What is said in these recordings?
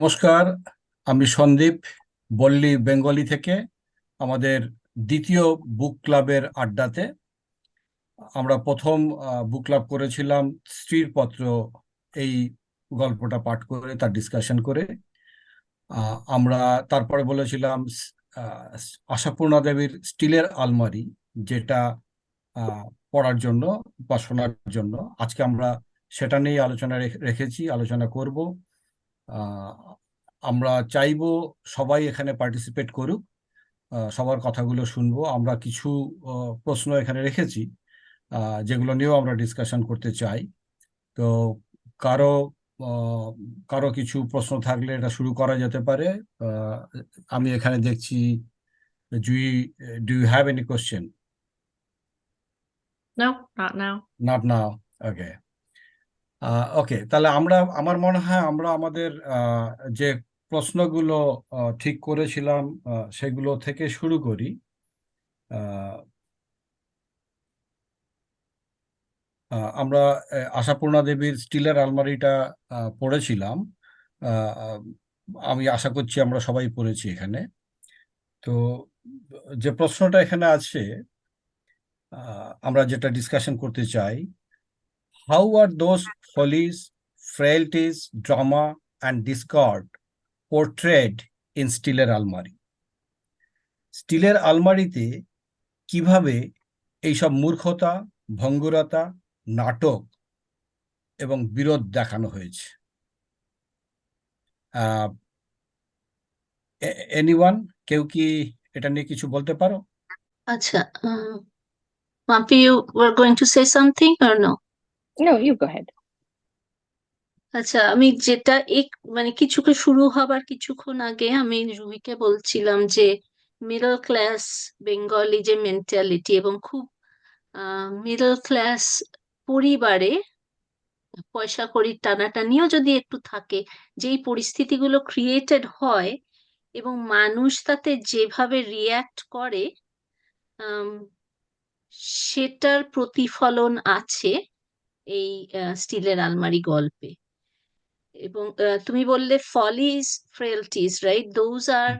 নমস্কার, আমি সন্দীপ বল্লী বেঙ্গলি থেকে। আমাদের দ্বিতীয় বুক ক্লাবের আড্ডাতে আমরা প্রথম বুক ক্লাব করেছিলাম স্ত্রীর পত্র, এই গল্পটা পাঠ করে তার ডিসকাশন করে। আমরা তারপরে বলেছিলাম আশাপূর্ণা দেবীর স্টিলের আলমারি, যেটা পড়ার জন্য বা শোনার জন্য। আজকে আমরা সেটা নিয়ে আলোচনা রেখেছি, আলোচনা করব। আহ, আমরা চাইবো সবাই এখানে পার্টিসিপেট করুক, সবার কথাগুলো শুনবো। আমরা কিছু প্রশ্ন এখানে রেখেছি, যেগুলো নিয়েও আমরা ডিসকাশন করতে চাই। তো কারো আহ, কারো কিছু প্রশ্ন থাকলে এটা শুরু করা যেতে পারে। আহ, আমি এখানে দেখছি, Jui, do you have any question? No, not now. Not now. Okay. Okay, তাহলে আমার মনে হয় আমরা আমাদের যে প্রশ্নগুলো ঠিক করেছিলাম সেগুলো থেকে শুরু করি। আহ, আমরা আশাপূর্ণা দেবীর স্টিলের আলমারিটা পড়েছিলাম। আহ, আহ, আমি আশা করছি আমরা সবাই পড়েছি এখানে। তো যে প্রশ্নটা এখানে আছে, আমরা যেটা ডিসকাশন করতে চাই, how are those follies, frailties, drama and discord portrayed in স্টিলের আলমারি? স্টিলের আলমারিতে কিভাবে এইসব মূর্খতা, ভঙ্গুরতা, নাটক এবং বিরোধ দেখানো হয়েছে? এনিওয়ান, কেউ কি এটা নিয়ে কিছু বলতে পারো? Acha, Mampi, you were going to say something or no? No, you go ahead. আচ্ছা, আমি যেটা মানে কিছুক্ষণ শুরু হবার কিছুক্ষণ আগে আমি রুহিকে বলছিলাম যে মিডল ক্লাস বেঙ্গলি যে মেন্টালিটি এবং খুব মিডল ক্লাস পরিবারে পয়সা কড়ির টানাটানিও যদি একটু থাকে, যেই পরিস্থিতিগুলো ক্রিয়েটেড হয় এবং মানুষ তাতে যেভাবে রিয়্যাক্ট করে, আম, সেটার প্রতিফলন আছে এই স্টিলের আলমারি গল্পে। এবং তুমি বললে ফলিজ, ফ্রেলটিস, রাইট? দোজ আর,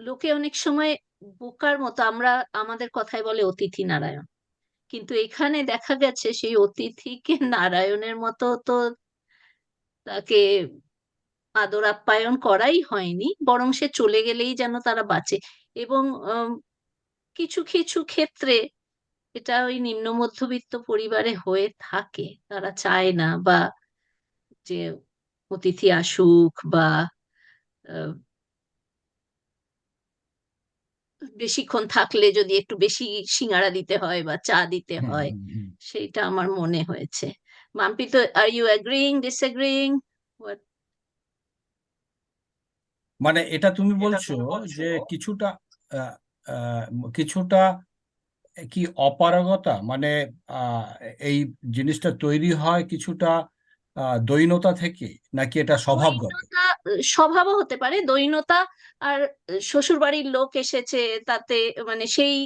লোকে অনেক সময় বোকার মতো, আমরা আমাদের কথায় বলে অতিথি নারায়ণ, কিন্তু এখানে দেখা গেছে সেই অতিথিকে নারায়ণের মতো তো তাকে আদর আপ্যায়ন করাই হয়নি, বরং সে চলে গেলেই যেন তারা বাঁচে। এবং কিছু কিছু ক্ষেত্রে এটা ওই নিম্ন মধ্যবিত্ত পরিবারে হয়ে থাকে, তারা চায় না বা যে অতিথি আসুক, বা আহ, বেশিক্ষণ থাকলে যদি একটু বেশি সিঙ্গারা দিতে হয় বা চা দিতে হুম, হয়। হুম, হুম। সেইটা আমার মনে হয়েছে। মাম্পি, তো আর ইউ এগ্রিং, ডিসএগ্রিং? মানে এটা তুমি বলছো যে কিছুটা আহ, আহ, কিছুটা কি অপারগতা, মানে আহ, এই জিনিসটা তৈরি হয় কিছুটা দৈন্যতা থেকে, নাকি এটা স্বভাবগত? দৈন্যতা স্বভাবও হতে পারে, দৈন্যতা। আর শ্বশুর বাড়ির লোক এসেছে, তাতে মানে সেই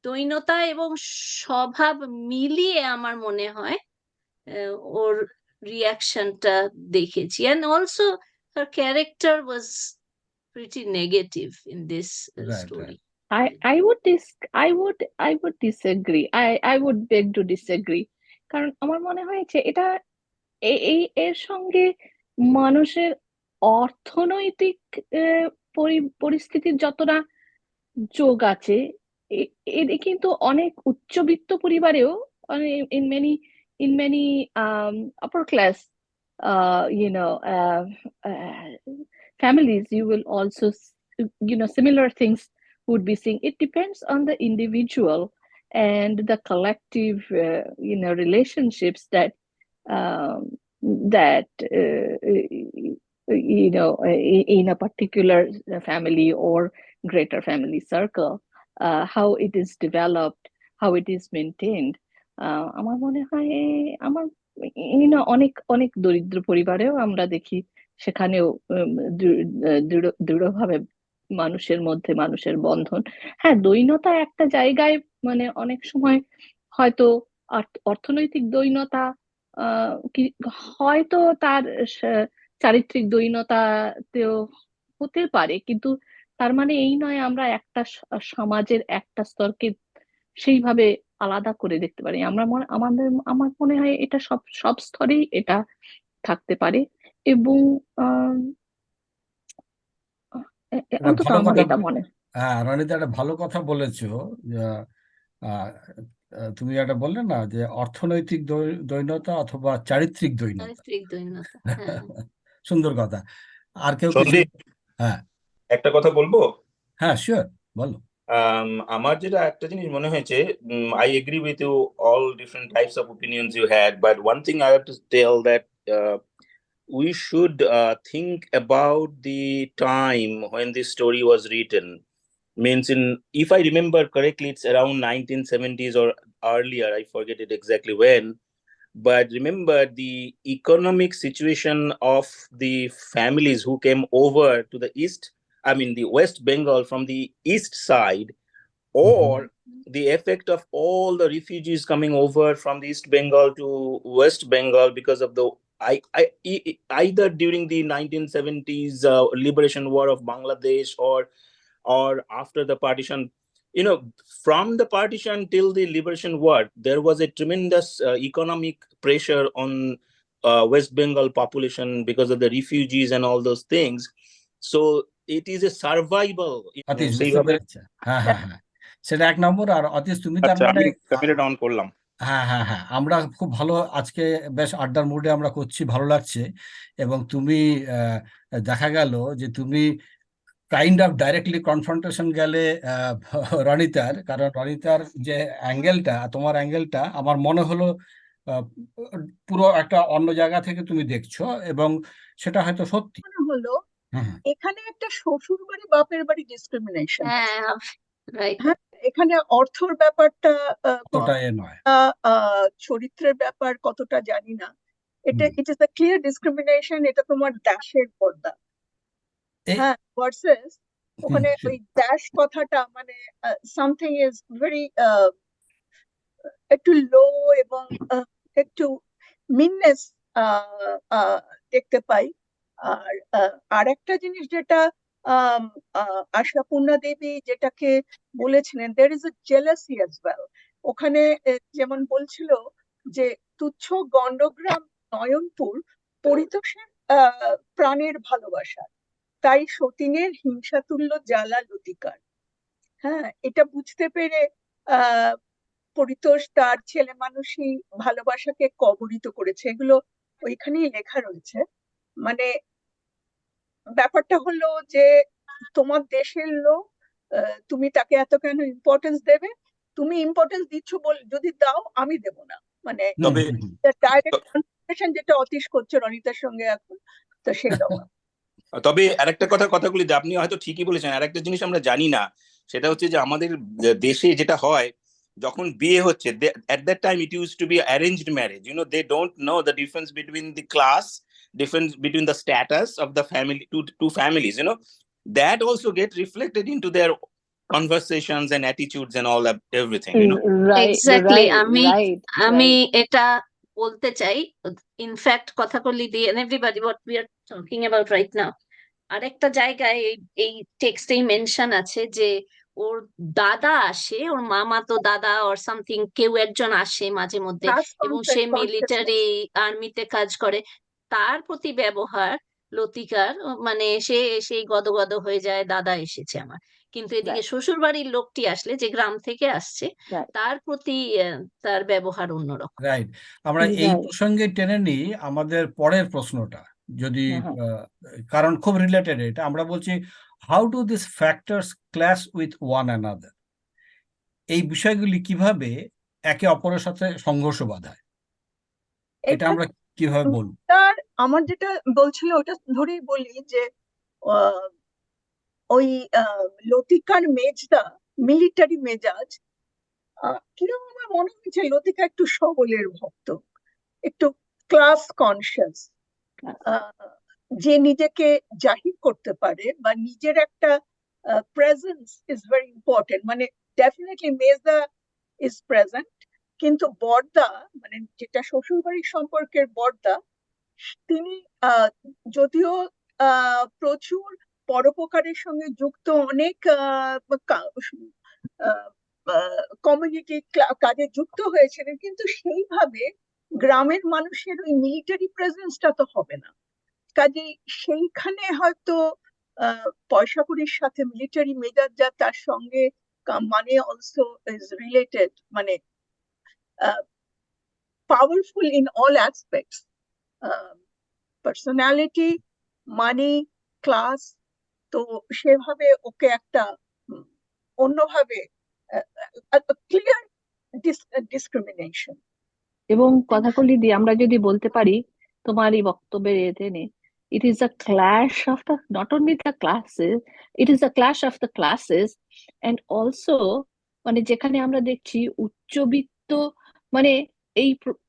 দৈন্যতা এবং স্বভাব মিলিয়ে আমার মনে হয় ওর রিয়াকশনটা দেখেছি। And also her character was pretty negative in this right, story. Right. I would disagree. I would beg to disagree. কারণ আমার মনে হয় যে এটা এর সঙ্গে মানুষের অর্থনৈতিক পরিস্থিতির যতটা যোগ আছে, এর কিন্তু অনেক উচ্চবিত্ত পরিবারেও, in many in many upper class uh, you know uh, uh, families, you will also similar things would be seeing. It depends on the individual and the collective relationships that um, in a particular family or greater family circle, how it is developed, how it is maintained. আমার মনে হয় আমার অনেক অনেক দরিদ্র পরিবারেও আমরা দেখি, সেখানেও দৃঢ়ভাবে মানুষের মধ্যে মানুষের বন্ধন। হ্যাঁ, দৈন্যতা একটা জায়গায়, মানে অনেক সময় হয়তো অর্থনৈতিক দৈন্যতা, কি হয়তো তার চারিত্রিক দৈন্যতাতেও হতে পারে, কিন্তু তার মানে এই নয় আমরা একটা সমাজের একটা স্তরকে সেইভাবে আলাদা করে দেখতে পারি। আমার মনে হয় এটা সব সব স্তরেই এটা থাকতে পারে। এবং আহ একটা অন্তত ভালো আমার কথা এটা মনে হয়। হ্যাঁ, রনিতা, একটা ভালো কথা বলেছো। আহ, আহ, তুমি একটা বললে না যে অর্থনৈতিক দৈন্যতা অথবা চারিত্রিক দৈন্যতা। চারিত্রিক দৈন্যতা, হ্যাঁ। সুন্দর কথা। আর কেউ কিছু? সন্দীপ, হ্যাঁ, একটা কথা বলবো। হ্যাঁ, শিওর, বলো। আমার যেটা একটা জিনিস মনে হয়েছে, I agree with you all different types of opinions you had, but one thing I have to tell that we should think about the time when this story was written. Means, in if I remember correctly, it's around 1970s or earlier. I forget it exactly when. But remember the economic situation of the families who came over to the east, I mean the West Bengal from the east side, or the effect of all the refugees coming over from the East Bengal to West Bengal because of the either during the 1970s liberation war of Bangladesh, or after the partition. You know, from the partition till the liberation war, there was a tremendous economic pressure on West Bengal population because of the refugees and all those things. So it is a survival. Atish, বুঝতে সেইভাবে পেরেছে। হ্যাঁ, হ্যাঁ, হ্যাঁ, সেটা এক নম্বর। আর অতীশ, তুমি তার আচ্ছা, মানে আমি ক্যামেরাটা অন করলাম। হ্যাঁ, হ্যাঁ, হ্যাঁ, আমরা খুব ভালো আজকে বেশ আড্ডার মুডে আমরা করছি, ভালো লাগছে। এবং তুমি আহ, দেখা গেল যে তুমি কাইন্ড অফ ডাইরেক্টলি কনফ্রন্টেশন গেলে রনিতার, কারণ রনিতার যে অ্যাঙ্গেলটা, তোমার অ্যাঙ্গেলটা আমার মনে হলো আহ, পুরো একটা অন্য জায়গা থেকে তুমি দেখছো, এবং সেটা হয়তো সত্যি। মনে হলো হুম, হুম, এখানে একটা শ্বশুর বাড়ি বাপের বাড়ি ডিসক্রিমিনেশন আছে। হ্যাঁ, রাইট। হ্যাঁ, এখানে অর্থর ব্যাপারটা অতটা এ নয়। চরিত্রের ব্যাপার কতটা জানি না। এটা হুম। It is a clear discrimination. এটা তোমার দাসের পর্দা, এই হ্যাঁ, ভার্সেস হুম, ওখানে ওই দাস কথাটা মানে সামথিং ইজ ভেরি একটু লো এবং একটু মিননেস দেখতে পাই। আর আর একটা জিনিস যেটা আশাপূর্ণা দেবী যেটাকে বলেছিলেন, there is a jealousy as well. ওখানে যেমন বলছিল যে তুচ্ছ গণ্ডগ্রাম নয়নপুর পরিতোষের প্রাণের ভালোবাসা, তাই সতীনের হিংসাতুল্য জ্বালা লতিকার। হ্যাঁ, এটা বুঝতে পেরে আহ পরিতোষ তার ছেলে মানুষই ভালোবাসাকে কবরিত করেছে, এগুলো ওইখানেই লেখা রয়েছে। মানে ব্যাপারটা হলো যে তোমার দেশের লোক, তুমি তাকে এত কেন ইম্পর্টেন্স দেবে? তুমি ইম্পর্টেন্স দিচ্ছ বল, যদি দাও আমি দেব না, মানে হুম, তবে হুম, হুম। ডাইরেক্ট কনফারেশন যেটা অতীশ করছে রনিতার সঙ্গে এখন, তো সেই রকম। তবে আরেকটা কথাগুলি আপনি হয়তো ঠিকই বলেছেন। আরেকটা জিনিস আমরা জানি না, সেটা হচ্ছে যে আমাদের দেশে যেটা হয়, যখন বিয়ে হচ্ছে, at that time it used to be arranged marriage. You know, they don't know the difference between the class, difference between the status of the family, two families. You know, that also get reflected into their conversations and attitudes and all that, everything. You know. Right, exactly, right, আমি right, আমি right. এটা বলতে চাই। In fact কথাগুলি দিয়ে everybody what we are talking about right now, আরেকটা জায়গায় এই টেক্সটেই মেনশন আছে যে ওর দাদা আসে, ওর মামা তো দাদা অর সামথিং, কেউ একজন আসে মাঝে মধ্যে, ক্লাস এবং সে কনসিয়াসনেস। মিলিটারি আর্মিতে কাজ করে। তার প্রতি ব্যবহার লতিকার, মানে সে সেই গদগদ হয়ে যায়, দাদা এসেছে আমার। কিন্তু এদিকে রাইট, শ্বশুর বাড়ির লোকটি আসলে, যে গ্রাম থেকে আসছে, রাইট, তার প্রতি তার ব্যবহার অন্যরকম। রাইট। আমরা এই রাইট। প্রসঙ্গে টেনে নিই আমাদের পরের প্রশ্নটা, যদি হ্যাঁ, হ্যাঁ। আহ, কারণ খুব রিলেটেড এটা। আমরা বলছি, how do this factors clash with one another? এই বিষয়গুলি কিভাবে একে অপরের সাথে সংঘর্ষ বাধায়, এটা এটা আমরা কিভাবে বলবো? তার আমার যেটা বলছিল ওটা ধরেই বলি যে আহ, ওই লতিকার মেজদা মিলিটারি মেজাজ। কিরকম আমার মনে হয়েছে লতিকা একটু সবলের ভক্ত, একটু ক্লাস কনসিয়াস, যে নিজেকে জাহির করতে পারে বা নিজের একটা প্রেজেন্স ইজ ভেরি ইম্পর্টেন্ট। মানে ডেফিনেটলি মেজদা ইজ প্রেজেন্ট, কিন্তু বর্দা মানে যেটা শ্বশুর বাড়ির সম্পর্কের বর্দা, তিনি যদিও প্রচুর পরোপকারের সঙ্গে যুক্ত অনেক কমিউনিটি কাজে যুক্ত হয়েছিলেন, কিন্তু সেইভাবে গ্রামের মানুষের ওই মিলিটারি প্রেজেন্সটা তো হবে না। কাজেই সেইখানে হয়তো পয়সা কড়ির সাথে মিলিটারি মেজাজ যা তার সঙ্গে মানে অলসো ইজ রিলেটেড, মানে powerful in all aspects, personality, money, class. তো সেভাবে ওকে একটা অন্যভাবে ক্লিয়ার ডিসক্রিমিনেশন। এবং কথাকলি দিয়ে আমরা যদি বলতে পারি তোমার এই বক্তব্যের এতে নে, ইট is a clash of the not only the classes, it is a clash of the classes and also মানে যেখানে আমরা দেখছি উচ্চবিত্ত মানে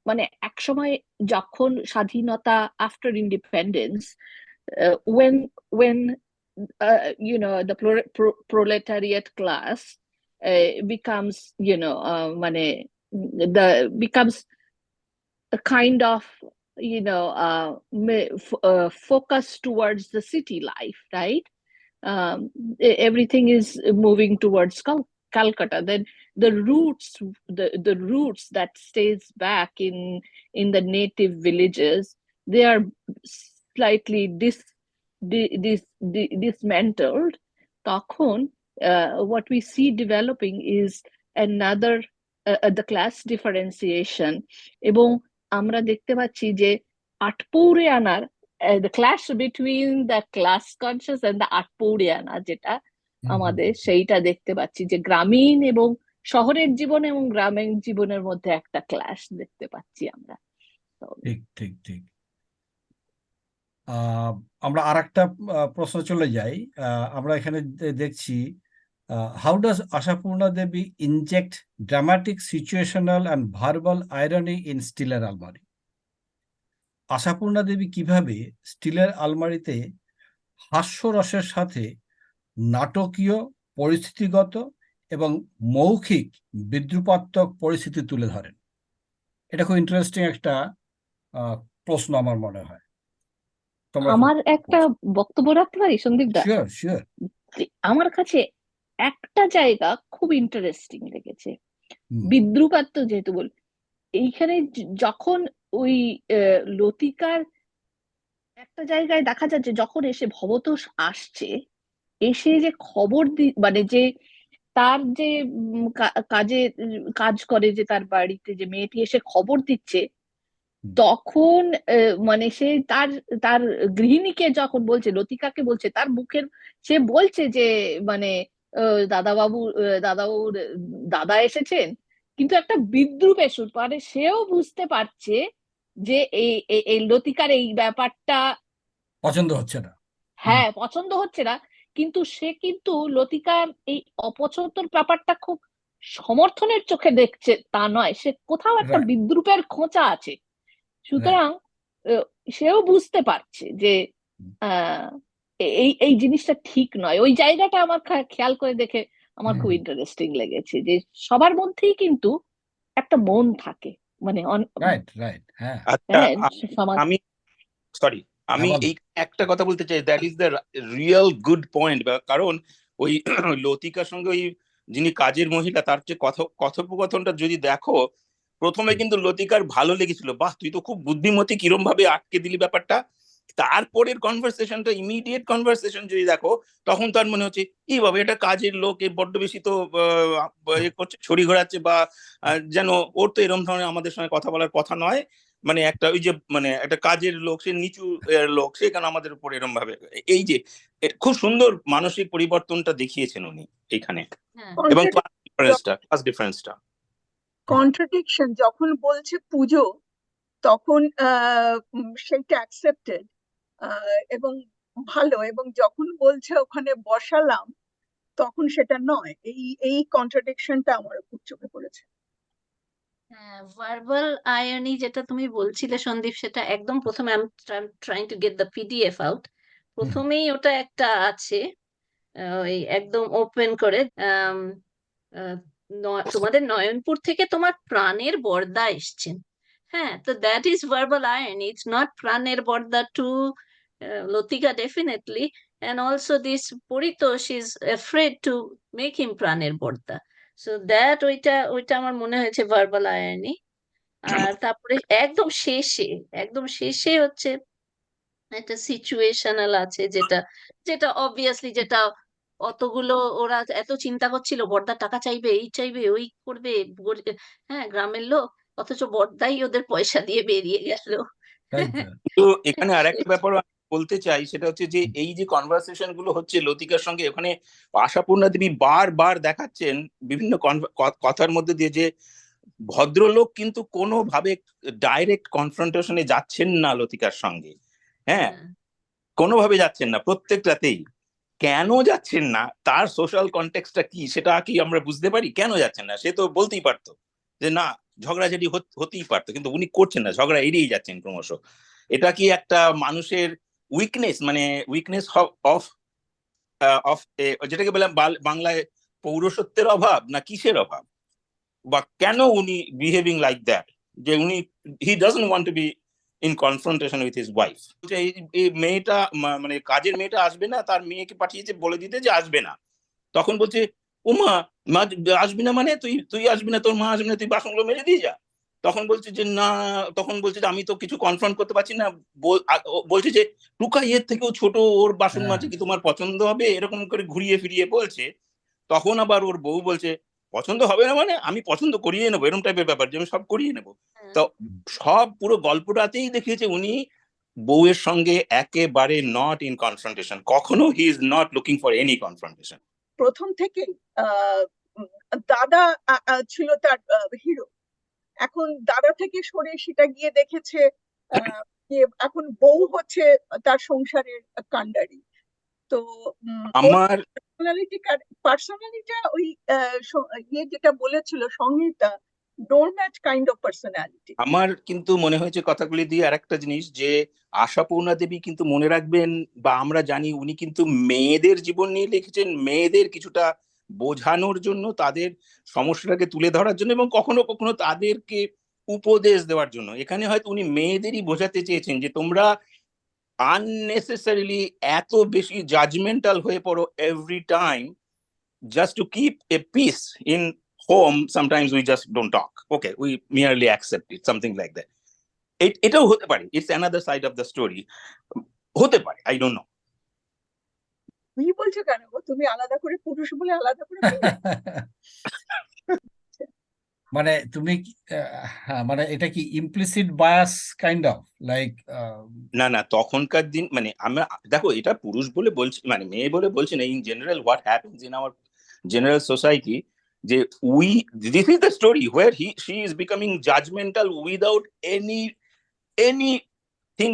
মানে একসময় যখন স্বাধীনতা after independence, when the proletariat class becomes মানে the becomes a kind of focus towards the city life, right? Everything is moving towards Calcutta. Then the roots that stays back in the native villages, they are slightly dismantled. তখন what we see developing is another the class differentiation, এবং আমরা দেখতে পাচ্ছি যে আটপৌরিয়ানার the clash between the class conscious and the আটপৌরিয়ানা যেটা আমাদের সেইটা দেখতে পাচ্ছি, যে গ্রামীণ এবং শহরের জীবন এবং গ্রামীণ জীবনের মধ্যে একটা ক্লাশ দেখতে পাচ্ছি আমরা। ঠিক ঠিক ঠিক। আমরা আরেকটা প্রশ্ন চলে যাই। আমরা এখানে দেখছি, how does Ashapurna Devi inject dramatic situational and verbal irony in স্টিলের আলমারি? আশাপূর্ণা দেবী কিভাবে স্টিলের আলমারিতে হাস্যরসের সাথে নাটকীয়, পরিস্থিতিগত এবং মৌখিক বিদ্রুপাত্মক পরিস্থিতি তুলে ধরেন? এটা খুব ইন্টারেস্টিং একটা প্রশ্ন আমার মনে হয়। আমার একটা বক্তব্য রাখতে পারি সন্দীপ দা? Sure sure. আমার কাছে একটা জায়গা খুব ইন্টারেস্টিং লেগেছে, বিদ্রুপাত্ম যেহেতু বল, এইখানে যখন ওই লতিকার একটা জায়গায় দেখা যাচ্ছে যখন এসে ভবতোষ আসছে, এসে যে খবর মানে যে তার যে কাজে কাজ করে, যে তার বাড়িতে যে মেয়েটি এসে খবর দিচ্ছে, তখন মানে সে তার তার গৃহিণীকে যখন বলছে, লতিকাকে বলছে, তার মুখের সে বলছে যে মানে দাদাবাবুর দাদা এসেছেন, কিন্তু একটা বিদ্রূপের সুর, মানে সেও বুঝতে পারছে যে এই লতিকার এই ব্যাপারটা পছন্দ হচ্ছে না, হ্যাঁ পছন্দ হচ্ছে না, কিন্তু সে কিন্তু লতিকার এই অপছন্দর ব্যাপারটা খুব সমর্থনের চোখে দেখছে তা নয়, সে কোথাও একটা বিদ্রূপের খোঁচা আছে। সুতরাং সেও বুঝতে পারছে যে এই এই জিনিসটা ঠিক নয়। ওই জায়গাটা আমার খেয়াল করে দেখে আমার খুব ইন্টারেস্টিং লেগেছে, যে সবার মধ্যেই কিন্তু একটা মন থাকে, মানে রাইট রাইট। হ্যাঁ, আমি সরি, আমি এই একটা কথা বলতে চাই, that is the real good point. কারণ ওই লতিকার সঙ্গে ওই যিনি কাজের মহিলা, তার যে কথোপকথনটা যদি দেখো, প্রথমে কিন্তু লতিকার ভালো লেগেছিল, বাহ তুই তো খুব বুদ্ধিমতী, কিরম ভাবে আটকে দিলি ব্যাপারটা। তারপরের কনভারসেশনটা, ইমিডিয়েট কনভারসেশন যদি দেখো, তখন তার মনে হচ্ছে এই বাবা এটা কাজের লোক, এ বড্ড বেশি তো করছে, ছড়ি ঘোরাচ্ছে, বা যেন ওর তো এরকম ধরনের আমাদের সঙ্গে কথা বলার কথা নয়, মানে একটা ওই যে মানে একটা কাজের লোক, সে নিচু লোক, সে কেন আমাদের উপর এরকম ভাবে। এই যে খুব সুন্দর মানসিক পরিবর্তনটা দেখিয়েছেন উনি এইখানে, এবং ডিফারেন্সটা কন্ট্রাডিকশন যখন বলছে পুজো, তখন সেটা অ্যাকসেপ্টেড এবং ভালো, এবং যখন বলছে ওখানে বসালাম, তখন সেটা নয়। এই কন্ট্রাডিকশনটা আমার খুব চোখে পড়েছে। হ্যাঁ, ভার্বাল আয়রনি যেটা তুমি বলছিলে সন্দীপ, সেটা একদম প্রথমে আমি trying to get the PDF out, প্রথমেই ওটা একটা আছে, ওই একদম ওপেন করে তোমাদের নয়নপুর থেকে তোমার প্রাণের বরদা এসছেন। হ্যাঁ, তো that is verbal irony, it's not প্রাণের Barada to Latika definitely, and also this Paritosh is afraid to make him প্রাণের বর্দা, so that ওইটা আমার মনে হয়েছে ভার্বাল আয়নই। আর তারপরে একদম শেষে হচ্ছে একটা সিচুয়েশনাল আছে, যেটা যেটা অবভিয়াসলি, যেটা অতগুলো ওরা এত চিন্তা করছিল, বড়দা টাকা চাইবে, এই চাইবে, ওই করবে, হ্যাঁ, গ্রামের লোক, অথচ বড়দাই ওদের পয়সা দিয়ে বেরিয়ে গেল। তাই তো। তো এখানে আরেকটা ব্যাপার আমি বলতে চাই, সেটা হচ্ছে যে এই যে কনভারসেশন গুলো হচ্ছে লতিকার সঙ্গে, ওখানে আশাপূর্ণা দেবী বারবার দেখাচ্ছেন বিভিন্ন কথার মধ্যে দিয়ে যে ভদ্রলোক কিন্তু কোনোভাবে ডাইরেক্ট কনফ্রন্টেশনে যাচ্ছেন না লতিকার সঙ্গে। হ্যাঁ, হ্যাঁ, কোনোভাবে যাচ্ছেন না প্রত্যেকটাতেই। কেন যাচ্ছেন না, তার সোশ্যাল কনটেক্সটটা কি সেটা কি আমরা বুঝতে পারি? কেন যাচ্ছেন না? সে তো বলতেই পারতো যে না, ঝগড়াঝাটি হতেই পারতো, কিন্তু উনি করছেন না, ঝগড়া এড়িয়ে যাচ্ছেন ক্রমশ। এটা কি একটা মানুষের উইকনেস, মানে উইকনেস অফ অফ যেটাকে বললাম বাংলায় পৌরসত্বের অভাব, না কিসের অভাব? বা কেন উনি বিহেভিং লাইক দ্যাট, যে উনি he doesn't want to be in confrontation with his wife? এই মেয়েটা মানে কাজের মেয়েটা আসবে না, তার মেয়েকে পাঠিয়েছে বলে দিতে যে আসবে না। তখন বলছে, উমা, মা আসবি না মানে? তুই তুই আসবি না, তোর মা আসবি না, তুই বাসনগুলো মেরে দিয়ে যা। তখন বলছে যে না, তখন বলছে যে আমি তো কিছু কনফ্রন্ট করতে পারছি না। বলছে যে টুকা এর থেকেও ছোট, ওর বাসন হ্যাঁ, মাজে কি তোমার পছন্দ হবে? এরকম করে ঘুরিয়ে ফিরিয়ে বলছে। তখন আবার ওর বউ বলছে, পছন্দ হবে না মানে? আমি পছন্দ করিয়ে নেবো, এরকম টাইপের ব্যাপার, যে আমি সব করিয়ে নেবো। হ্যাঁ। তো সব পুরো গল্পটাতেই দেখিয়েছে উনি বউয়ের সঙ্গে একেবারে নট ইন কনফ্রন্টেশন, কখনো he is not looking for any confrontation. প্রথম থেকেই আহ উম, দাদা ছিল তার হিরো। এখন দাদা থেকে সরে সেটা গিয়ে দেখেছে যে এখন বউ হচ্ছে তার সংসারের কাণ্ডারি। তো ওর আমার পার্সোনালিটা ওই ইয়ে যেটা বলেছিল সংহিতা, ডোরম্যাট কাইন্ড অফ পার্সোনালিটি। আমার কিন্তু মনে হয়েছে কথাগুলি দিয়ে আরেকটা জিনিস, যে আশাপূর্ণা দেবী কিন্তু মনে রাখবেন, বা আমরা জানি উনি কিন্তু মেয়েদের জীবন নিয়ে লিখেছেন, মেয়েদের কিছুটা বোঝানোর জন্য, তাদের সমস্যাটাকে তুলে ধরার জন্য, এবং কখনো কখনো তাদেরকে উপদেশ দেওয়ার জন্য। এখানে হয়তো উনি মেয়েদেরই বোঝাতে চেয়েছেন যে তোমরা আননেসেসারিলি এত বেশি জাজমেন্টাল হয়ে পড়ো every time, just to keep a peace in home. Sometimes we just don't talk, okay, we merely accept it, something like that. এটাও হতে পারে, it's another side of the story, হতে পারে, I don't know. তুমি বলছো কেন গো? তুমি আলাদা করে পুরুষ বলে আলাদা করে মেয়ে? মানে তুমি হ্যাঁ, মানে এটা কি implicit bias kind of like? না না, তখনকার দিন মানে আমরা, দেখো, এটা পুরুষ বলে বলছি, মানে মেয়ে বলে বলছি না, in general what happens in our general society, যে we, this is the story where she is becoming judgemental without anything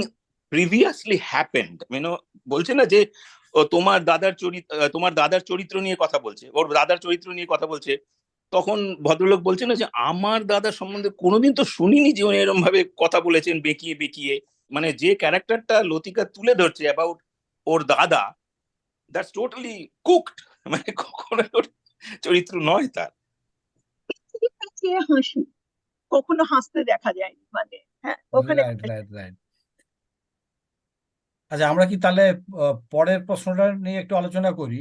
previously happened, বলছে না যে তোমার দাদার চরিত্র নিয়ে কথা বলছে, ওর দাদার চরিত্র নিয়ে কথা বলছে। তখন ভদ্রলোক বলছে না যে আমার দাদার সম্বন্ধে কোনোদিন তো শুনিনি যে উনি এরকম ভাবে কথা বলেছেন বেঁকিয়ে বেঁকিয়ে। মানে যে ক্যারেক্টারটা লতিকা তুলে ধরছে অ্যাবাউট ওর দাদা, দ্যাটস টোটালি কুকড, মানে কখনো ওর চরিত্র নয় তার। চেয়ে হাসি, কখনো হাসতে দেখা যায়নি, মানে হ্যাঁ ওখানে। Right, right, right. আচ্ছা, আমরা কি তাহলে পরের প্রশ্নটা নিয়ে একটু আলোচনা করি?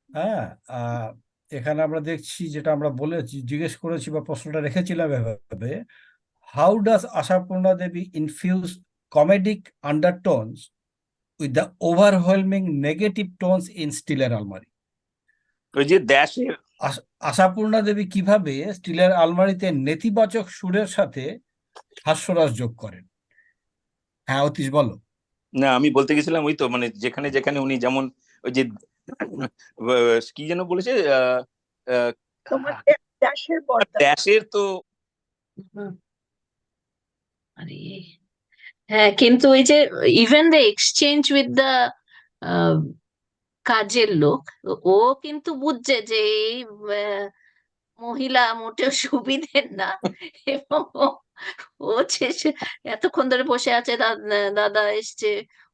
হ্যাঁ, এখানে আমরা দেখছি, যেটা আমরা বলেছি, জিজ্ঞেস করেছি বা প্রশ্নটা রেখেছিলাম এভাবে: how does Ashapurna Debi infuse comedic undertones with the overwhelming negative tones in স্টিলের আলমারি? ওই যে দেশের, আশাপূর্ণা দেবী কিভাবে স্টিলের আলমারিতে নেতিবাচক সুরের সাথে হাস্যরস যোগ করেন? হ্যাঁ, অতীশ, বলো। না আমি বলতে গেছিলাম ওই তো, মানে যেখানে যেখানে উনি যেমন ওই যে কি যেন বলেছে, তোমার দেশের পর্দা। দেশের তো হুম, আরে হ্যাঁ, কিন্তু ওই যে even the exchange with the কাজের লোক, ও কিন্তু বুঝছে যে এই মহিলা মোটেও সুবিধের না, এবং ও এতক্ষণ ধরে বসে আছে, দাদা এসছে,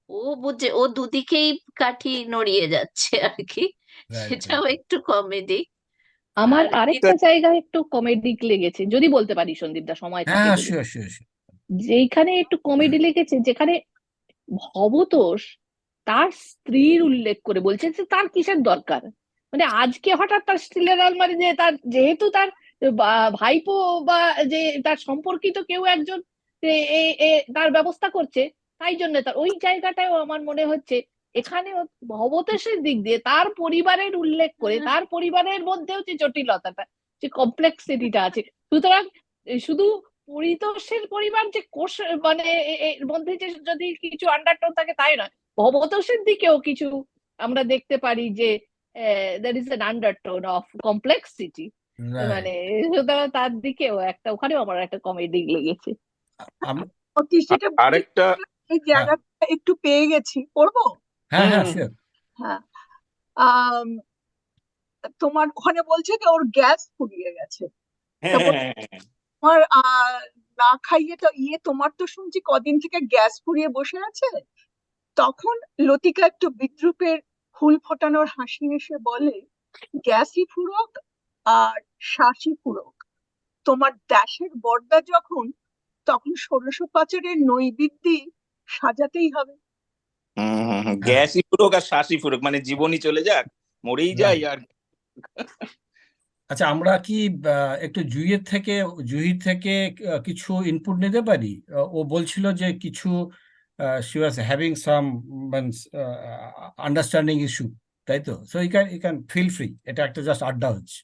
ও বুঝছে, ও দুদিকেই কাঠি নড়িয়ে যাচ্ছে আর কি, রাইট, সেটাও রাইট। একটু কমেডি। আমার আর আরেকটা জায়গায় একটু কমেডিক লেগেছে, যদি বলতে পারি সন্দীপ দা, সময় থাকে হ্যাঁ, যদি। Sure, sure. যেখানে একটু কমেডি লিখেছে, যেখানে ভবতোষ তার স্ত্রীর উল্লেখ করে বলছে যে তার কিসের দরকার, মানে আজকে হঠাৎ তার স্টিলের আলমারি, যে তার যেহেতু তার ভাইপো বা যে তার সম্পর্কিত কেউ একজন তার ব্যবস্থা করছে, তাই জন্য তার ওই জায়গাটাও আমার মনে হচ্ছে এখানে ভবতোষের দিক দিয়ে তার পরিবারের উল্লেখ করে, তার পরিবারের মধ্যেও যে জটিলতাটা, যে কমপ্লেক্সিটিটা আছে। সুতরাং শুধু পরিতোষের পরিবার যে কোষ, মানে এর মধ্যে যে যদি কিছু আন্ডারটোন থাকে তাই নয়, ভবতোষের দিকেও কিছু আমরা দেখতে পারি যে there is an undertone of complexity, right. মানে সুতরাং তার দিকেও একটা, ওখানেও আমার একটা কমেডি লেগেছে। আমি অতীশ যেটা বললি, আরেকটা এই হ্যাঁ জায়গাটা একটু পেয়ে গেছি, পড়বো? হ্যাঁ হ্যাঁ হুম শিওর। হ্যাঁ। আম, তোমার ওখানে বলছে যে ওর গ্যাস ফুরিয়ে গেছে। হ্যাঁ তারপর হ্যাঁ হ্যাঁ হ্যাঁ। তোমার না খাইয়ে তো তোমার তো শুনছি কদিন থেকে গ্যাস ফুরিয়ে বসে আছে। তখন লতিকা একটু বিদ্রূপের ফুল ফোটানোর হাসি এসে বলে, গ্যাসই ফুরোক আর শ্বাসই ফুরোক, তোমার দেশের বড়দা যখন, তখন 16 পাচারের নৈবেদ্যি সাজাতেই হবে। হ্যাঁ গ্যাসই ফুরুক আর শ্বাসই ফুরুক, মানে জীবনই চলে যাক, মরেই যাই রাইট। আর। আচ্ছা, আমরা কি একটু জুহির থেকে কিছু ইনপুট নিতে পারি? ও বলছিল যে কিছু she was having some understanding issue, তাই তো? So you can feel free, এটা একটা জাস্ট আড্ডা হচ্ছে।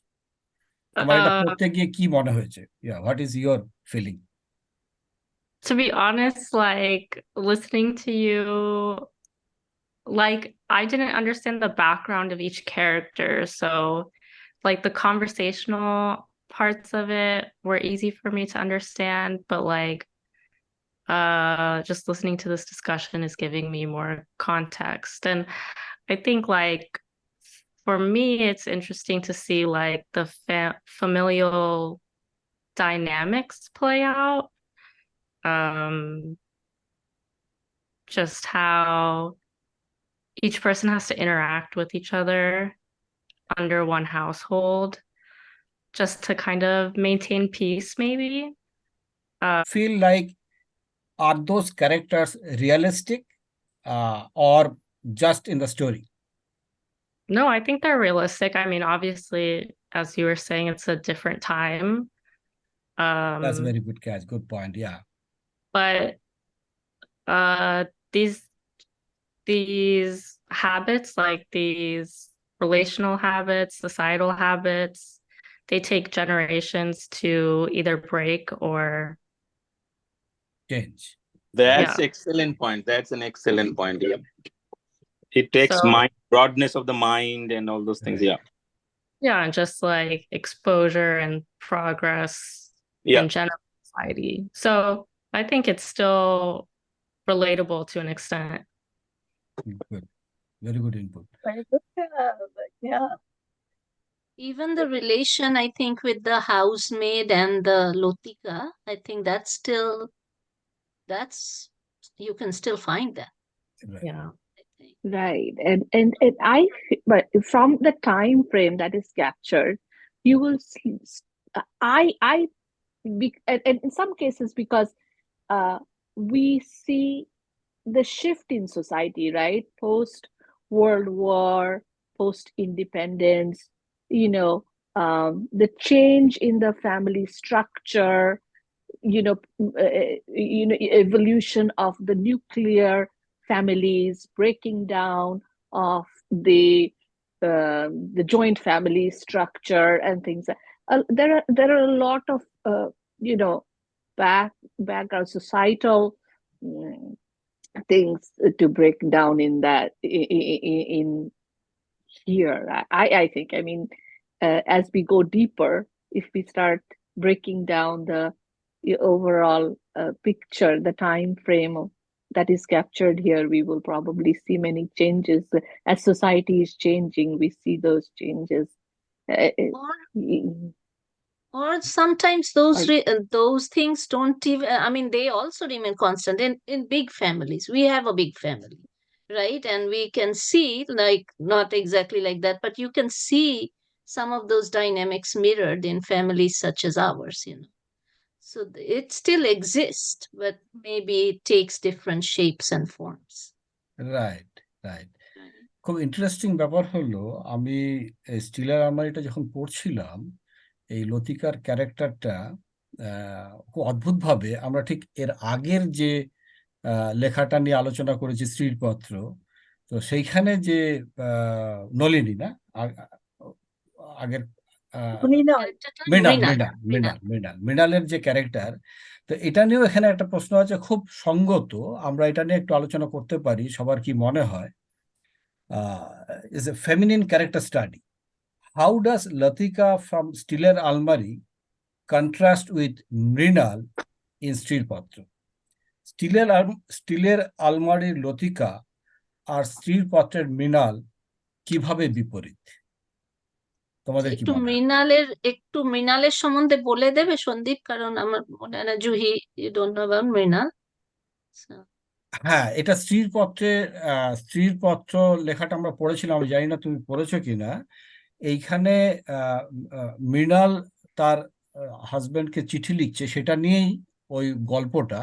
তোমার এটা Uh, পড়তে গিয়ে কি মনে হয়েছে? What is your feeling? to be honest, like listening to you, like I didn't understand the background of each character. So like the conversational parts of it were easy for me to understand, but like just listening to this discussion is giving me more context. And I think like for me, it's interesting to see like the familial dynamics play out. Um, just how each person has to interact with each other under one household just to kind of maintain peace, maybe. Feel like, are those characters realistic or just in the story? No, I think they're realistic. I mean, obviously, as you were saying, it's a different time. That's a Um, very good catch, good point. Yeah. but uh these habits, like these relational habits, societal habits, they take generations to either break or Change. That's yeah. excellent point. That's an excellent point. Yeah. It takes So mind, broadness of the mind and all those things. Right. Yeah. yeah, and just like exposure and progress Yeah. in general society. So I think it's still relatable to an extent. Good. Very good input. Very good. Yeah. Even the relation, I think, with the housemaid and the Lotika, I think that's you can still find that, Right. Yeah. I think. Right. And but from the time frame that is captured, you will see, and in some cases, because we see the shift in society, right? Post World War, post independence, the change in the family structure, evolution of the nuclear families, breaking down of the joint family structure and things. There are a lot of you know background societal things to break down in that in here. I think, I mean, as we go deeper, if we start breaking down the overall picture, the time frame that is captured here, we will probably see many changes. As society is changing, we see those changes. Or sometimes those things don't even, I mean, they also remain constant in big families. We have a big family, right? And we can see, like, not exactly like that, but you can see some of those dynamics mirrored in families such as ours. So it still exists, but maybe it takes different shapes and forms. Right, right. খুব interesting ব্যাপার হলো, আমি Stiller আলমারিটা যখন পড়ছিলাম, এই লতিকার ক্যারেক্টারটা খুব অদ্ভুতভাবে, আমরা ঠিক এর আগের যে লেখাটা নিয়ে আলোচনা করেছি স্ত্রীর পত্র, তো সেইখানে যে নলিনী না, আগের মৃণাল। মৃণাল মৃণাল, মৃণাল মৃণাল মৃণাল মৃণালের যে ক্যারেক্টার, তো এটা নিয়েও এখানে একটা প্রশ্ন আছে খুব সঙ্গত, আমরা এটা নিয়ে একটু আলোচনা করতে পারি, সবার কি মনে হয়। Is a feminine character study. How does Latika from Steeler Almari contrast with Mrinal in Srilpatra? স্টিলের আলমারির লতিকা আর স্ত্রীপত্রের মৃণাল কিভাবে বিপরীত, তোমাদের কি মনে হয়? একটু মৃণালের সম্বন্ধে বলে দেবে সন্দীপ, কারণ আমার মনে হয় না Juhi, you don't know about Mrinal. হ্যাঁ, এটা স্ত্রীর পত্র লেখাটা আমরা পড়েছিলাম, আমি জানি না তুমি পড়েছো কিনা। এইখানে মৃণাল তার হাজবেন্ডকে চিঠি লিখছে, সেটা নিয়েই ওই গল্পটা।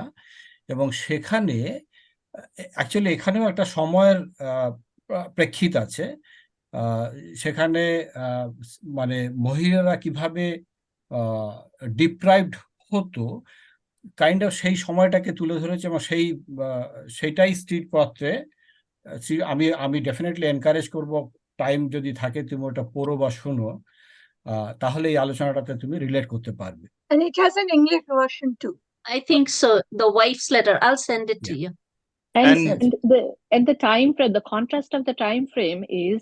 এবং সেখানে অ্যাকচুয়ালি এখানেও একটা সময়ের প্রেক্ষিত আছে। সেখানে মানে মহিলারা কিভাবে ডিপ্রাইভড হতো, কাইন্ড অফ সেই সময়টাকে তুলে ধরেছে, এবং সেইটাই স্ত্রীর পত্রে। আমি ডেফিনেটলি এনকারেজ করব, টাইম যদি থাকে তুমি ওটা পড়ো বা শোনো, তাহলে এই আলোচনাটাতে তুমি রিলেট করতে পারবে। And it has an English version too. I think so. The wife's letter. I'll send it to Yeah. you. And the time frame, the contrast of the time frame is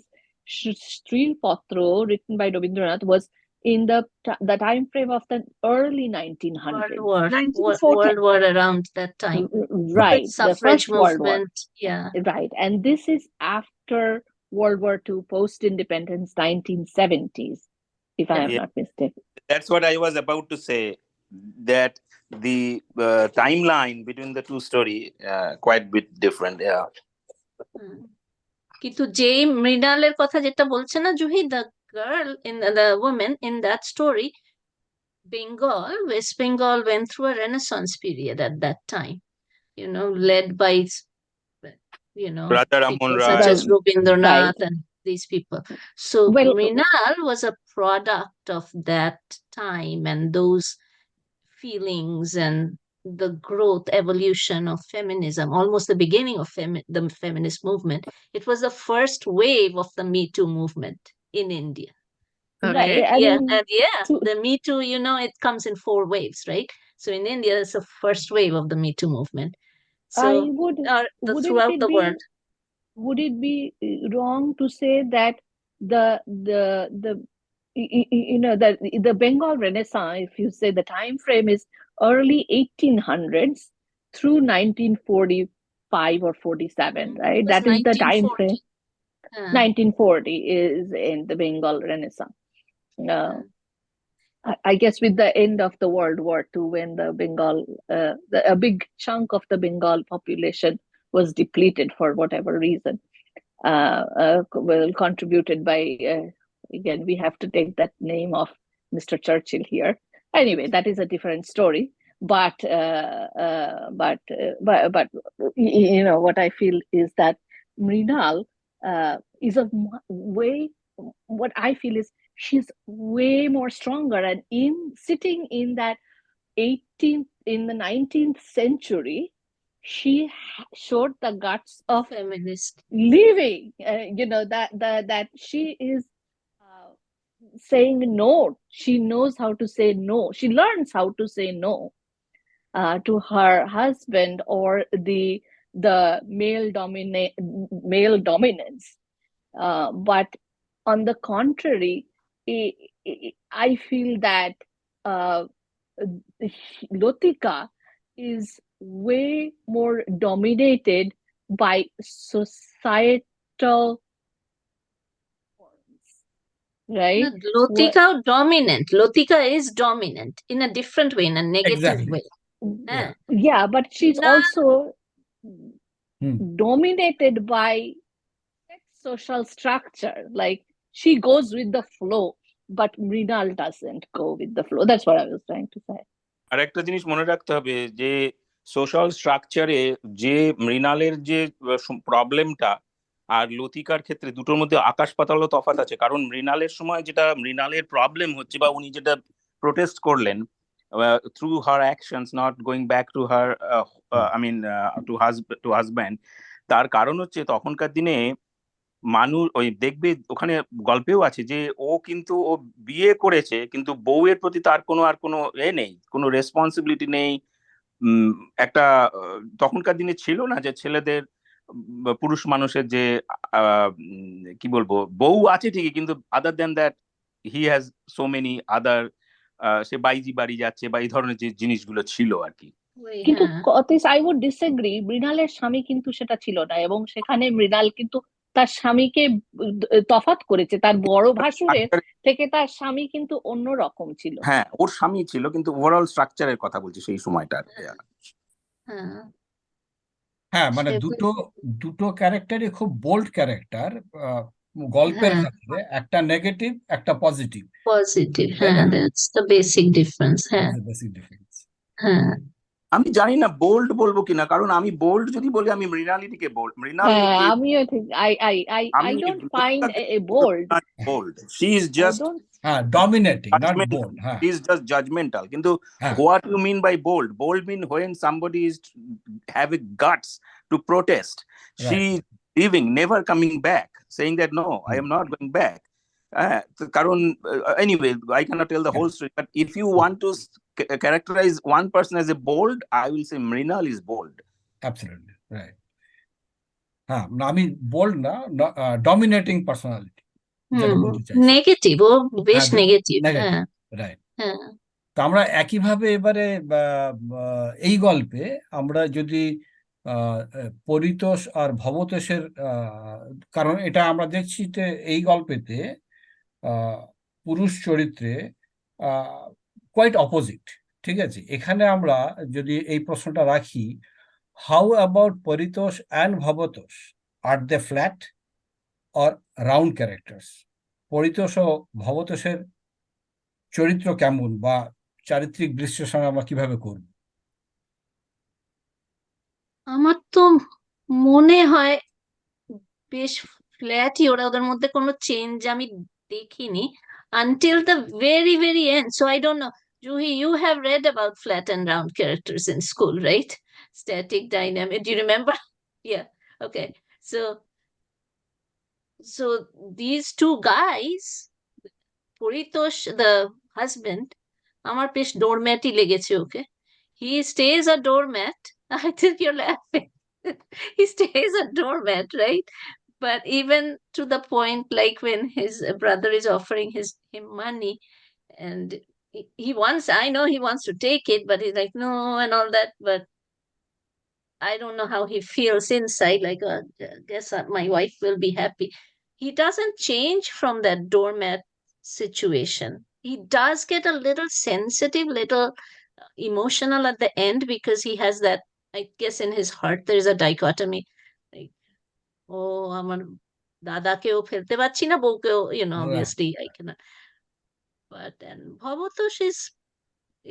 Sril Patro, written by Rabindranath, was in the time frame of the early 1900s. World War around that time. Right. The Suffrage First World War. movement. Yeah. Right. And this is after World War II, post-independence, 1970s, if I am not mistaken. That's what I was about to say, that the timeline between the two story quite bit different. Yeah. কিন্তু যে মৃণালের কথা যেটা বলছে না Juhi, the woman in that story, West Bengal went through a Renaissance period at that time, led by Radha Ramon people Rai. such as Rabindranath Right. and these people. So Mrinal was a product of that time and those feelings and the growth, evolution of feminism, almost the beginning of the feminist movement. It was the first wave of the Me Too movement in India. Right. The Me Too, it comes in 4 waves, right? So in India, it's the first wave of the Me Too movement. So throughout the world. Would it be wrong to say that the Bengal Renaissance, if you say the time frame is early 1800s through 1945 or 47, right? That is the time frame. 1940 is in the Bengal Renaissance. I guess with the end of the World War II, when the Bengal, a big chunk of the Bengal population was depleted for whatever reason, contributed by, again, we have to take that name of Mr. Churchill here. Anyway, that is a different story. But what I feel is that Mrinal is a way. What I feel is she's way more stronger, and sitting in that 19th century, she showed the guts of feminist living. That she is saying no. She knows how to say no. She learns how to say no to her husband or the male dominance. But on the contrary, I feel that Lotika is way more dominated by societal forms, right? Lotika is dominant in a different way, in a negative way. Yeah, but she's also dominated by social structure. Like, she goes with the flow, but Mrinal doesn't go with the flow. That's what I was trying to say. আর একটা জিনিস মনে রাখতে হবে যে social স্ট্রাকচারে যে মৃণালের যে প্রবলেমটা আর লতিকার ক্ষেত্রে দুটোর মধ্যে আকাশ পাতাল তফাৎ আছে। কারণ মৃণালের সময় যেটা মৃণালের প্রবলেম হচ্ছে বা উনি যেটা প্রোটেস্ট করলেন through her actions, not going back to her I mean to husband, তার কারণ হচ্ছে তখনকার দিনে মানুষ ওই দেখবে ওখানে গল্পেও আছে যে ও কিন্তু ও বিয়ে করেছে কিন্তু বউয়ের প্রতি তার কোনো আর কোনো নেই, কোনো রেসপন্সিবিলিটি নেই। একটা তখনকার দিনে ছিল না যে ছেলেদের পুরুষ মানুষের যে কি বলবো বউ আছে ঠিকই, কিন্তু other than that he has so many other, সে বাইজি বাড়ি যাচ্ছে বা এই ধরনের যে জিনিসগুলো ছিল আর কি। কিন্তু হ্যাঁ আই উড ডিসএগ্রি, মৃণালের স্বামী কিন্তু সেটা ছিল না, এবং সেখানে মৃণাল কিন্তু তার স্বামীকে তফাৎ করেছে। তার বড় ভাসুরের থেকে তার স্বামী কিন্তু অন্য রকম ছিল। হ্যাঁ ওর স্বামী ছিল, কিন্তু ওভারঅল স্ট্রাকচারের কথা বলছি সেই সময়টা। হ্যাঁ হ্যাঁ মানে সে দুটো দুটো ক্যারেক্টারই খুব বোল্ড ক্যারেক্টার গল্পের হ্যাঁ ক্ষেত্রে, একটা নেগেটিভ একটা পজিটিভ, পজিটিভ, তাই হ্যাঁ না? That's the basic difference. হ্যাঁ বেসিক ডিফারেন্স। হ্যাঁ আমি জানি না বোল্ড বলবো কিনা, কারণ আমি বোল্ড যদি বলি আমি মৃণালিনীকে বোল্ড, মৃণাল হ্যাঁ, is আমিও ঠিক, আই আমি don't find a bold, bold, she is I just don't. হ্যাঁ ডমিনেটিং নট judgmental. বোল্ড। হ্যাঁ She is just judgmental. কিন্তু হ্যাঁ what you mean by bold? Bold mean when somebody is having guts to protest. She right. is leaving, never coming back, saying that no, I am not going back. কারণ anyway, I cannot tell the whole story. But if you want to characterize one person as a bold, I will say Mrinal is bold. Absolutely right. হ্যাঁ না, আমি bold না, dominating personality যেটা বলতে চাইছি। Negative, ও বেশ হ্যাঁ নেগেটিভ। নেগেটিভ, হ্যাঁ রাইট। হ্যাঁ তো আমরা একইভাবে এবারে এই গল্পে আমরা যদি পরিতোষ আর ভবতোষের কারণ এটা আমরা দেখছি যে এই গল্পেতে আহ, পুরুষ চরিত্রে কোয়াইট অপোজিট। ঠিক আছে, এখানে আমরা যদি এই প্রশ্নটা রাখি, how about Paritosh and Bhabatosh, are they flat or round characters? Paritosh ও ভবতোষের চরিত্র কেমন বা চারিত্রিক বিশ্লেষণ আমরা কিভাবে করব? আমার তো মনে হয় বেশ ফ্ল্যাটই ওরা, ওদের মধ্যে কোনো চেঞ্জ আমি দেখিনি until the very very end. So I don't know, Juhi, you have read about flat and round characters in school, right? Static, dynamic, do you remember? Yeah, okay. So these two guys, Puritosh the husband, আমার বেশ ডোরম্যাটই লেগেছে ওকে। He stays a doormat. I think you're laughing. He stays a doormat, right? But even to the point, like when his brother is offering him money, and he wants, I know he wants to take it, but he's like, no, and all that. But I don't know how he feels inside, like, guess my wife will be happy. He doesn't change from that doormat situation. He does get a little sensitive, little emotional at the end, because he has that, I guess in his heart, there is a dichotomy. Like, oh, আমার দাদাকেও ফেলতে পারছি না, বউকেও, right. obviously I cannot. But and Bhabatosh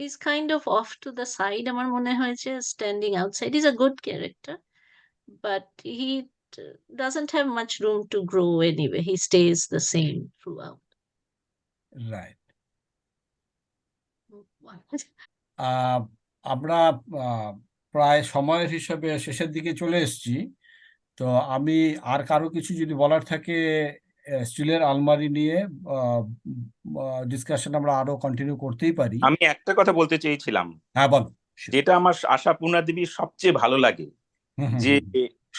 is kind of off to the side, আমার মনে হয়েছে, standing outside. He's a good character, but he doesn't have much room to grow anyway. He stays the same throughout. Right. আমরা প্রায় সময়ের হিসাবে শেষের দিকে চলে এসেছি। তো আমি আর কারো কিছু যদি বলার থাকে স্টিলের আলমারি নিয়ে ডিসকাশন আমরা আরো কন্টিনিউ করতেই পারি। আমি একটা কথা বলতে চেয়েছিলাম, হ্যাঁ বলো। যেটা আমার আশাপূর্ণা দেবীর সবচেয়ে ভালো লাগে, হুম হুম যে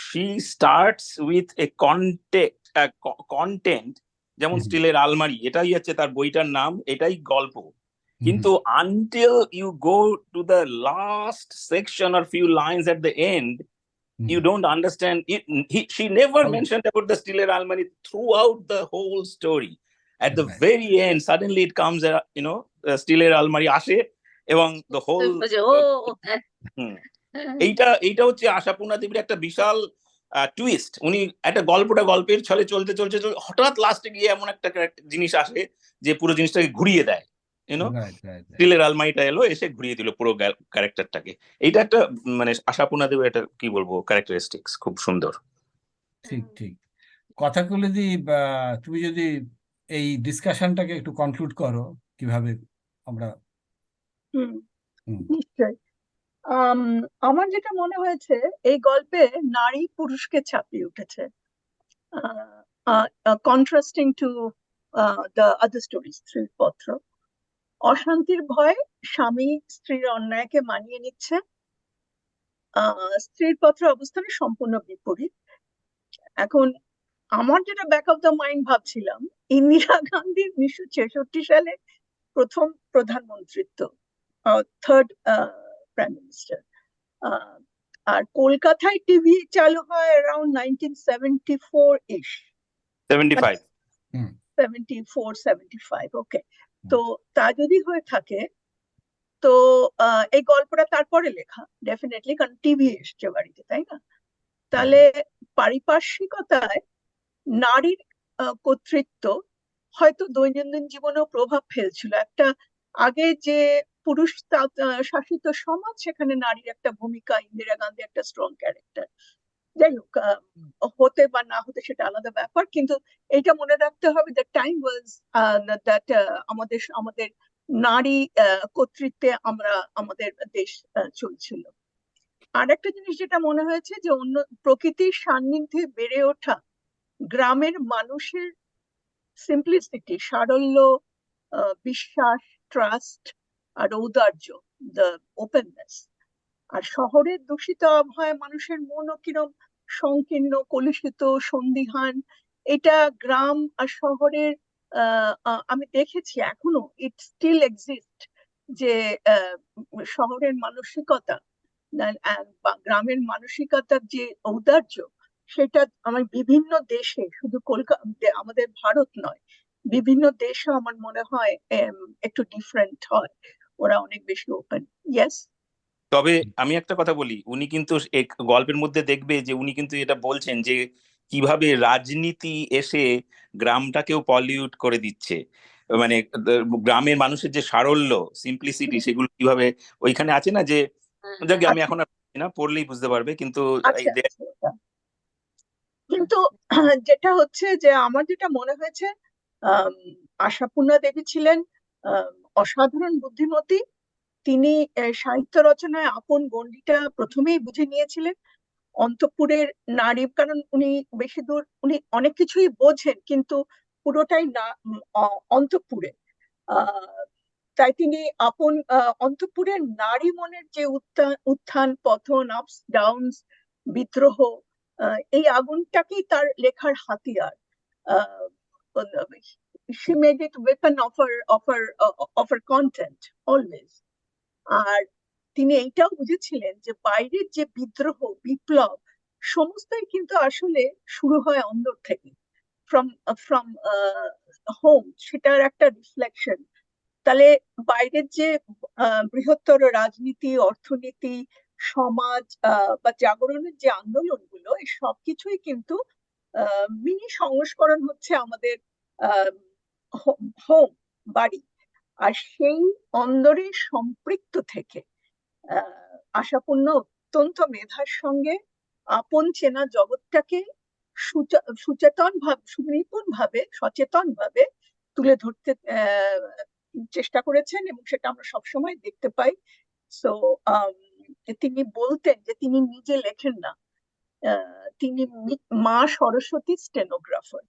she starts with a content, যেমন হুম স্টিলের আলমারি, এটাই হচ্ছে তার বইটার নাম, এটাই গল্প। হুম কিন্তু until you go to the last section or few lines at the end, hmm you don't understand it. She never Okay. mentioned about the Steeler Almari throughout the whole story. At the Right. very end, suddenly it comes, Steeler Almari আসে এবং the whole হুম, এইটা হচ্ছে আশাপূর্ণা দেবীর একটা বিশাল twist. উনি একটা গল্পের ছলে চলতে চলতে হঠাৎ লাস্টে গিয়ে এমন একটা জিনিস আসে যে পুরো জিনিসটাকে ঘুরিয়ে দেয়। ইউনো, রাইট রাইট রাইট স্টিলের আলমারিটা এলো, এসে ঘুরিয়ে দিল পুরো ক্যারেক্টারটাকে। এইটা একটা মানে আশাপূর্ণা দেবের একটা কি বলবো ক্যারেক্টারিস্টিক্স, খুব সুন্দর। ঠিক ঠিক। কথাগুলো দি তুমি যদি এই ডিসকাশনটাকে একটু কনক্লুড করো কিভাবে আমরা। হুম, হুম, নিশ্চয়ই। আম, আমার যেটা মনে হয়েছে, এই গল্পে নারী পুরুষকে ছাপিয়ে উঠেছে, contrasting to the other stories. স্ত্রীপত্র, অশান্তির ভয়ে স্বামী স্ত্রীর অন্যায়কে মানিয়ে নিচ্ছে। স্ত্রীর পত্র অবস্থানে সম্পূর্ণ বিপরীত। এখন আমার যেটা ব্যাক অফ দ্য মাইন্ড ভাবছিলাম, ইন্দিরা গান্ধীর 1966 সালে প্রথম প্রধানমন্ত্রিত্ব, থার্ড প্রাইম মিনিস্টার, আর কলকাতায় টিভি চালু হয় অ্যারাউন্ড 1974 ইশ, 75। 74-75, ওকে। তো তা যদি হয়ে থাকে, তো এই গল্পটা তারপরে লেখা ডেফিনেটলি, কারণ টিভি এসছে বাড়িতে, তাই না? তাহলে পারিপার্শ্বিকতায় নারীর কর্তৃত্ব হয়তো দৈনন্দিন জীবনেও প্রভাব ফেলছিল। একটা আগে যে পুরুষ শাসিত সমাজ, সেখানে নারীর একটা ভূমিকা, ইন্দিরা গান্ধী একটা স্ট্রং ক্যারেক্টার। যাই হোক, হতে বা না হতে সেটা আলাদা ব্যাপার, কিন্তু এইটা মনে রাখতে হবে, দ্য টাইম ওয়াজ দ্যাট আমাদের আমাদের নারী কর্তৃত্বে আমরা আমাদের দেশ চলছিল। আর একটা জিনিস যেটা মনে হয়েছে, যে অন্য প্রকৃতির সান্নিধ্যে বেড়ে ওঠা গ্রামের মানুষের সিম্পলিসিটি, সারল্য, বিশ্বাস, ট্রাস্ট আর ঔদার্য, দ্য ওপেননেস। আর শহরের দূষিত আবহাওয়ায় মানুষের মনও কিরম সংকীর্ণ, কলুষিত, সন্দিহান। এটা গ্রাম আর শহরের আমি দেখেছি এখনো ইট স্টিল এক্সিস্ট, যে শহরের মানসিকতা বা গ্রামের মানসিকতার যে ঔদার্য, সেটা আমার বিভিন্ন দেশে, শুধু কলকাতা, আমাদের ভারত নয়, বিভিন্ন দেশে আমার মনে হয় একটু ডিফারেন্ট হয়, ওরা অনেক বেশি ওপেন। ইয়েস। তবে আমি একটা কথা বলি, উনি কিন্তু এক গল্পের মধ্যে দেখবে যে উনি কিন্তু এটা বলছেন যে কিভাবে রাজনীতি এসে গ্রামটাকেও পলিউট করে দিচ্ছে। মানে গ্রামের মানুষের যে সারল্য, সিম্পলিসিটি, সেগুলো কিভাবে ওইখানে আছে না, যে যাকে আমি আচ্ছা এখন আর বলছি না, পড়লেই বুঝতে পারবে, কিন্তু আচ্ছা আচ্ছা। কিন্তু যেটা হচ্ছে, যে আমার যেটা মনে হয়েছে, আম, আশাপূর্ণা দেবী ছিলেন আম, অসাধারণ বুদ্ধিমতী। তিনি সাহিত্য রচনায় আপন গণ্ডিটা প্রথমেই বুঝে নিয়েছিলেন। অন্তঃপুরের নারী, কারণ উনি বেশি দূর, উনি অনেক কিছুই বোঝেন, কিন্তু পুরোটাই না অন্তঃপুরে। আহ তাই তিনি আপন অন্তঃপুরের নারী মনের যে উত্থান পতন, আপস ডাউনস, বিদ্রোহ, এই আগুনটাকেই তার লেখার হাতিয়ার। she made it weapon of her content always. আর তিনি এইটাও বুঝেছিলেন যে বাইরের যে বিদ্রোহ, বিপ্লব, সমস্তই কিন্তু আসলে শুরু হয় অন্দর থেকে, ফ্রম ফ্রম হোম, সেটার একটা রিফ্লেকশন। তাহলে বাইরের যে বৃহত্তর রাজনীতি, অর্থনীতি, সমাজ বা জাগরণের যে আন্দোলনগুলো, এই সবকিছুই কিন্তু মিনি সংস্করণ হচ্ছে আমাদের হোম, বাড়ি। আর সেই অন্দরে সম্পৃক্ত থেকে আশাপূর্ণ অত্যন্ত মেধার সঙ্গে আপন চেনা জগৎটাকে সুচেতন ভাবে, সুনিপুণ ভাবে, সচেতন ভাবে তুলে ধরতে চেষ্টা করেছেন, এবং সেটা আমরা সবসময় দেখতে পাই। সো তিনি বলতেন যে তিনি নিজে লেখেন না, তিনি মা Saraswati stenographer.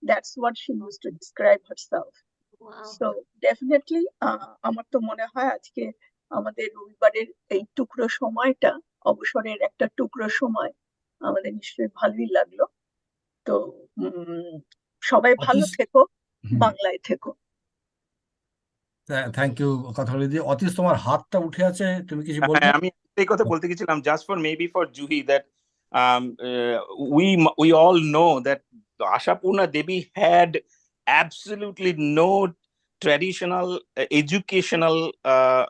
That's what she used to describe herself. So definitely আমার তো মনে হয় আজকে আমাদের রবিবারের এই টুকরো সময়টা, অবসরের একটা টুকরো সময়, আমাদের নিশ্চয়ই ভালোই লাগলো। তো সবাই ভালো থেকো, বাংলায় থেকো। Thank you. কথা বলে দিয়ে অতীশ, তোমার হাতটা উঠে আছে, তুমি কিছু বলবে? হ্যাঁ, আমি এই কথা বলতে গেছিলাম, just for maybe for Juhi, that we all know that Ashapurna Debi had absolutely no traditional educational I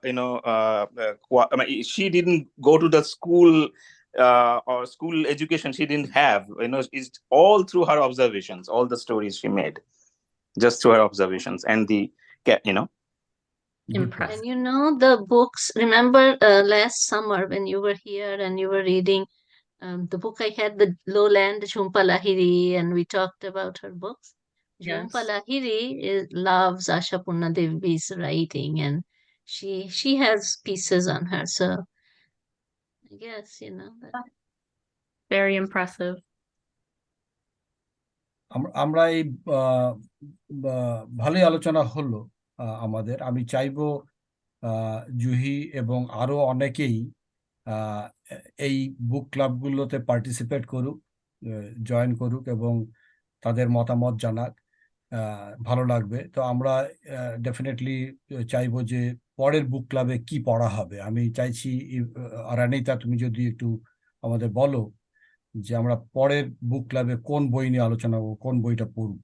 mean, she didn't go to the school or school education she didn't have, it's all through her observations, all the stories she made just through her observations and the Good impressed. And you know the books, remember last summer when you were here and you were reading the book I had, The Lowland, Jhumpa Lahiri, and we talked about her books. Jhumpa Yes. Lahiri loves Ashapurna Debi's writing, and she has pieces on her. So I guess, you know, that Very impressive. আমরা এই ভালোই আলোচনা হলো আমাদের। আমি চাইবো জুহি এবং আরো অনেকেই আহ, এই বুক ক্লাবগুলোতে পার্টিসিপেট করুক, জয়েন করুক এবং তাদের মতামত জানাক। ভালো লাগবে। তো আমরা ডেফিনেটলি চাইবো যে পরের বুক ক্লাবে কি পড়া হবে। আমি চাইছি রানিতা, তুমি যদি একটু আমাদের বলো যে আমরা পরের বুক ক্লাবে কোন বই নিয়ে আলোচনা করবো, কোন বইটা পড়ব।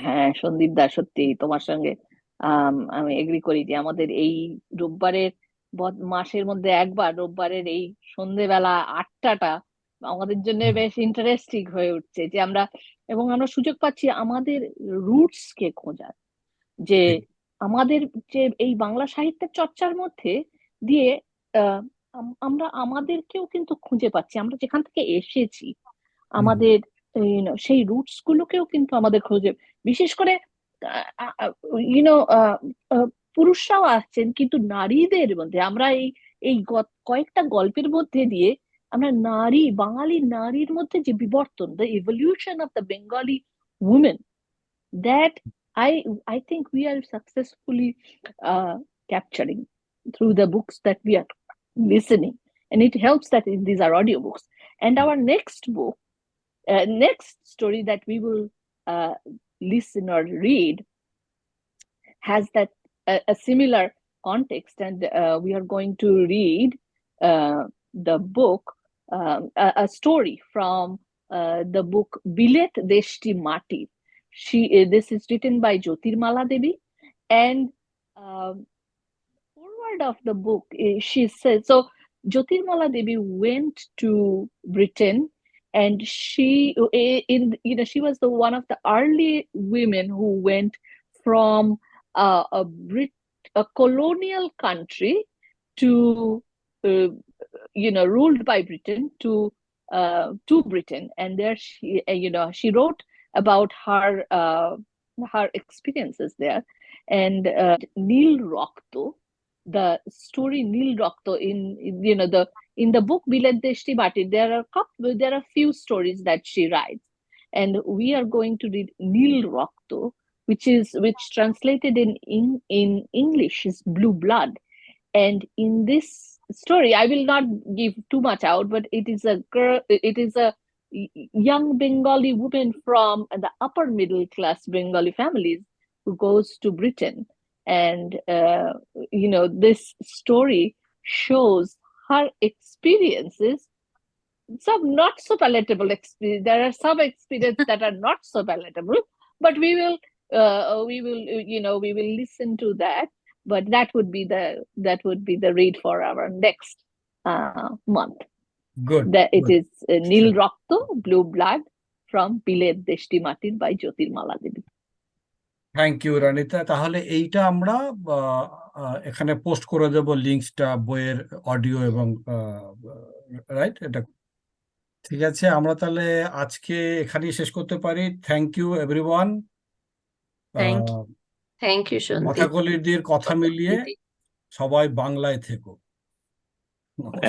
হ্যাঁ, সন্দীপ দা, সত্যি তোমার সঙ্গে আমি এগ্রি করি যে আমাদের এই রোববারের মাসের মধ্যে একবার রোববারের এই সন্ধেবেলা 8টাটা আমাদের জন্য বেশ ইন্টারেস্টিং হয়ে উঠছে, যে আমরা সুযোগ পাচ্ছি আমাদের রুটস কে খোঁজার, যে ঠিক। আমাদের যে এই বাংলা সাহিত্যের চর্চার মধ্যে দিয়ে আহ, আমরা আমাদেরকেও কিন্তু খুঁজে পাচ্ছি, আমরা যেখান থেকে এসেছি আমাদের সেই রুটস গুলোকেও কিন্তু আমাদের খুঁজে, বিশেষ করে ইউনো পুরুষরাও আসছেন, কিন্তু নারীদের মধ্যে আমরা এই এই কয়েকটা গল্পের মধ্যে দিয়ে আমরা বাঙালি নারীর মধ্যে যে বিবর্তন, the evolution of the Bengali women, that I think we are successfully capturing through the books that we are listening, and it helps that these are audiobooks. And our next book, next story that we will listen or read has that a similar context, and we are going to read the book, a story from the book Bilet Deshti Mati. This is written by Jyotirmala Debi, and forward of the book, she says, so Jyotirmala Debi went to Britain, and she she was one of the early women who went from a colonial country to ruled by Britain to Britain, and there she wrote about her experiences there. And Nil Rokto, the story Nil Rokto in the book Bilet Deshti Mati, there are few stories that she writes, and we are going to read Nil Rokto, which translated in English is Blue Blood. And in this story, I will not give too much out, but it is a young Bengali woman from the upper middle class Bengali families who goes to Britain. And this story shows her experiences, some not so palatable experience. There are some experiences that are not so palatable, but we will listen to that. But that would be the read for our next month. Good. It is Nil Rokto, Blue Blood from Bilet Deshti Mati by Jyotirmala Debi. Thank you Ranita. তাহলে এইটা আমরা এখানে post করে দেব, লিঙ্কসটা, বইয়ের audio এবং right, এটা ঠিক আছে। আমরা তাহলে আজকে এখানেই শেষ করতে পারি। Thank you everyone. thank you, Shandip. কথাকলির কথা মিলিয়ে সবাই বাংলায় থেকো। নমস্কার।